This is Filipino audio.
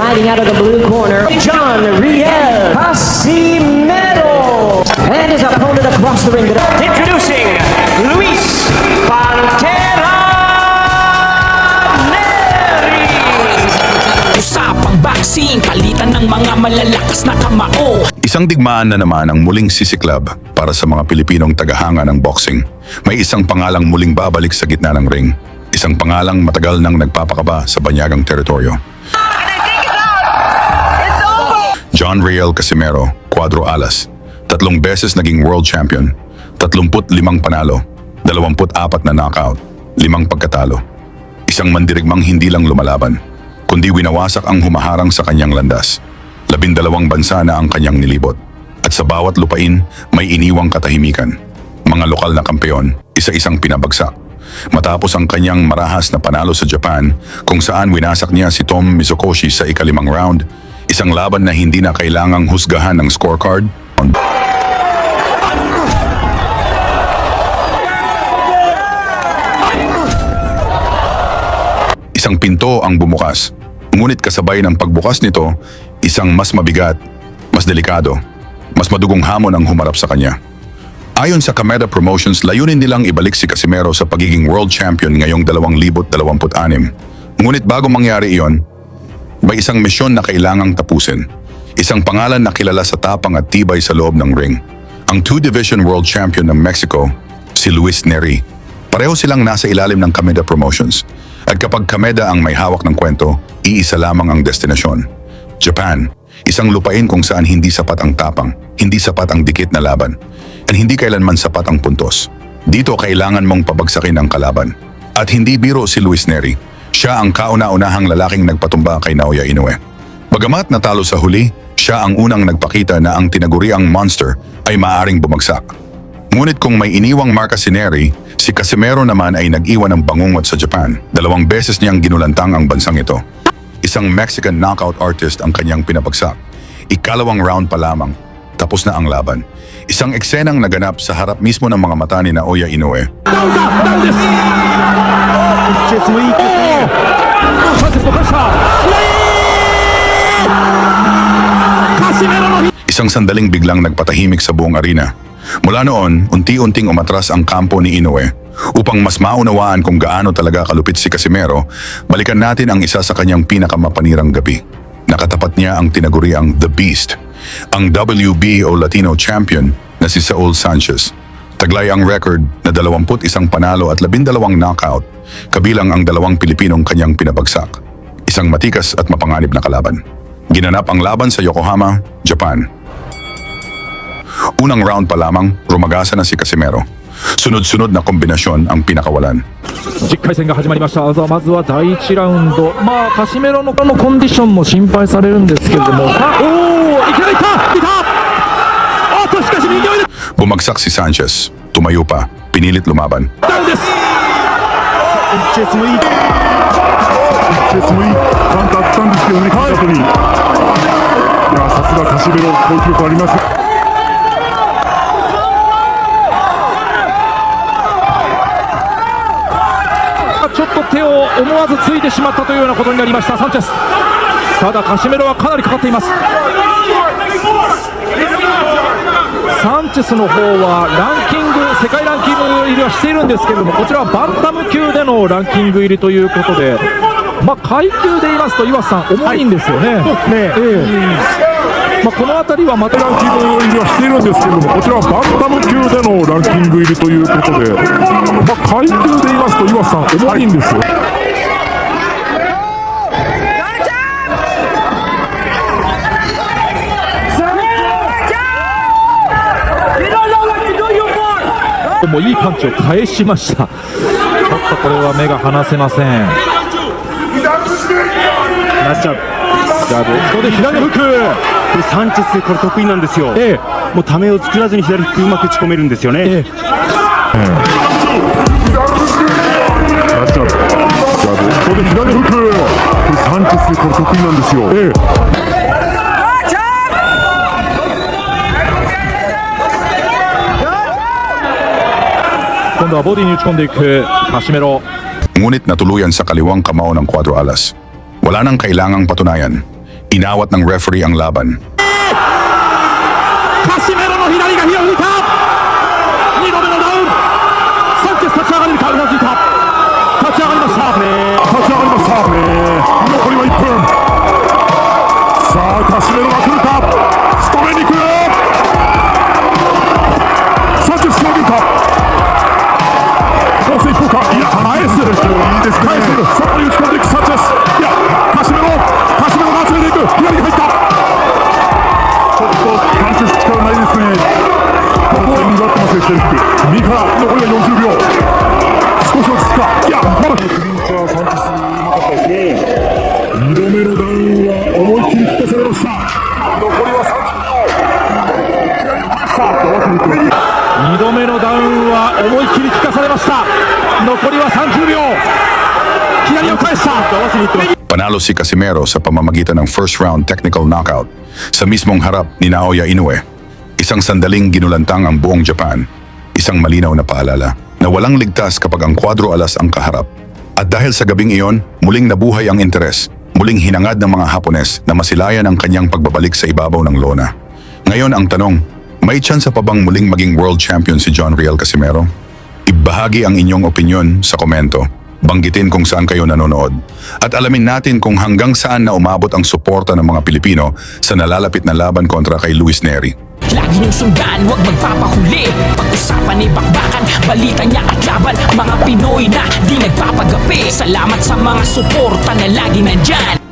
fighting out of the blue corner, John Riel Casimero. And his opponent across the ring. Introducing Luis Pantera Neri. Usapang boxing, palitan ng mga malalakas na kamao. Isang digmaan na naman ang muling sisiklab para sa mga Pilipinong tagahanga ng boxing. May isang pangalang muling babalik sa gitna ng ring. Isang pangalang matagal nang nagpapakaba sa banyagang teritoryo. John Riel Casimero, Cuadro Alas. 3 beses naging world champion. 35 panalo. 24 na knockout. 5 pagkatalo. Isang mandirigmang hindi lang lumalaban, kundi winawasak ang humaharang sa kanyang landas. 12 bansa na ang kanyang nilibot. At sa bawat lupain, may iniwang katahimikan. Mga lokal na kampeon, isa-isang pinabagsak. Matapos ang kanyang marahas na panalo sa Japan, kung saan winasak niya si Tom Mizokoshi sa ika-5 round, isang laban na hindi na kailangang husgahan ng scorecard. Isang pinto ang bumukas. Ngunit kasabay ng pagbukas nito, isang mas mabigat, mas delikado, mas madugong hamon ang humarap sa kanya. Ayon sa Kameda Promotions, layunin nilang ibalik si Casimero sa pagiging world champion ngayong 2026. Ngunit bago mangyari iyon, may isang misyon na kailangang tapusin. Isang pangalan na kilala sa tapang at tibay sa loob ng ring. Ang 2-division world champion ng Mexico, si Luis Neri. Pareho silang nasa ilalim ng Kameda Promotions. At kapag Kameda ang may hawak ng kwento, iisa lamang ang destinasyon. Japan, isang lupain kung saan hindi sapat ang tapang, hindi sapat ang dikit na laban, at hindi kailanman sapat ang puntos. Dito kailangan mong pabagsakin ang kalaban. At hindi biro si Luis Neri. Siya ang kauna-unahang lalaking nagpatumba kay Naoya Inoue. Bagamat natalo sa huli, siya ang unang nagpakita na ang tinaguriang monster ay maaaring bumagsak. Ngunit kung may iniwang marka si Neri, si Casimero naman ay nag-iwan ng bangungot sa Japan. 2 beses niyang ginulantang ang bansang ito. Isang Mexican knockout artist ang kanyang pinabagsak. Ikalawang round pa lamang, tapos na ang laban. Isang eksenang naganap sa harap mismo ng mga mata ni Naoya Inoue. Isang sandaling biglang nagpatahimik sa buong arena. Mula noon, unti-unting umatras ang kampo ni Inoue. Upang mas maunawaan kung gaano talaga kalupit si Casimero, balikan natin ang isa sa kanyang pinakamapanirang gabi. Nakatapat niya ang tinaguriang The Beast, ang WBO Latino champion na si Saul Sanchez. Taglay ang record na 21 panalo at 12 knockout, kabilang ang 2 Pilipinong kanyang pinabagsak. Isang matikas at mapanganib na kalaban. Ginanap ang laban sa Yokohama, Japan. Unang round pa lamang, rumagasa na si Casimero. Sunod-sunod na kombinasyon ang pinakawalan. 10回戦が始まりました。まずは第1ラウンド、カシメロのコンディションも心配されるんですけれども、さあ、いきなりいったしかし右を入れ Bumagsak si Sanchez. Tumayo pa. Pinilit lumaban. ダウンです。チェスもいい。チェスもいい。カウンターあったんですけどね、勝った後に。いや、さすがカシメロ、攻撃力あります。ちょっと手を思わずついてしまったというようなことになりましたサンチェス。ただカシメロはかなりかかっています。サンチェスの方はランキング、世界ランキング入りはしているんですけれども、こちらはバンタム級でのランキング入りということで、階級で言いますと岩瀬さん重いんですよね。この辺りはまたランキング入りはしているんですけれども、こちらはバンタム級でのランキング入りということで、階級で言いますと岩瀬さん重いんですよ。もういいパンチを返しました。ちょっとこれは目が離せません。ナッチャージャブ、ここで左フック。これサンチェスこれ得意なんですよ。もうためを作らずに左フックうまく打ち込めるんですよね。ナッチャージャブ、ここで左フック。これサンチェスこれ得意なんですよ。今度はボディに打ち込んでいくカシメロ。 Ngunit natuluyan sa kaliwang kamao ng Cuadro Alas. Wala nang kailangang patunayan. Inawat ng referee ang laban. カシメロの左が火を吹いた2度目のダウンサンチェス立ち上がれるかうなずいた立ち上がりました立ち上がりました残りは1分さあカシメロが来るか仕留めに来るサンチェス仕留めるかコース一歩かいや返すいいですね返している外に打ち込んでいくサンチェスいやカシメロが集めていく左に入ったちょっとサンチェス力ないですねここは逃がってますよ左キック右から残りは40秒少し落ち着くかいやまだクリンチャーサンチェスうまかったですね2度目のダウンは思いっきり引かされました残りは30秒2度目のダウンは思いっきり効かされました残りは30秒左を返した合わせにいってます Panalo si Casimero sa pamamagitan ng first round technical knockout sa mismong harap ni Naoya Inoue. Isang sandaling ginulantang ang buong Japan. Isang malinaw na paalala na walang ligtas kapag ang kwadro alas ang kaharap. At dahil sa gabing iyon, muling nabuhay ang interes, muling hinangad ng mga Hapones na masilayan ang kanyang pagbabalik sa ibabaw ng lona. Ngayon ang tanong, may tsansa pa bang muling maging world champion si John Riel Casimero? Ibahagi ang inyong opinyon sa komento. Banggitin kung saan kayo nanonood. At alamin natin kung hanggang saan na umabot ang suporta ng mga Pilipino sa nalalapit na laban kontra kay Luis Neri. Lagi niyong sundan, huwag magpapahuli. Pag-usapan ni bakbakan, balita niya at laban. Mga Pinoy na di nagpapagapi. Salamat sa mga suporta na lagi nandyan.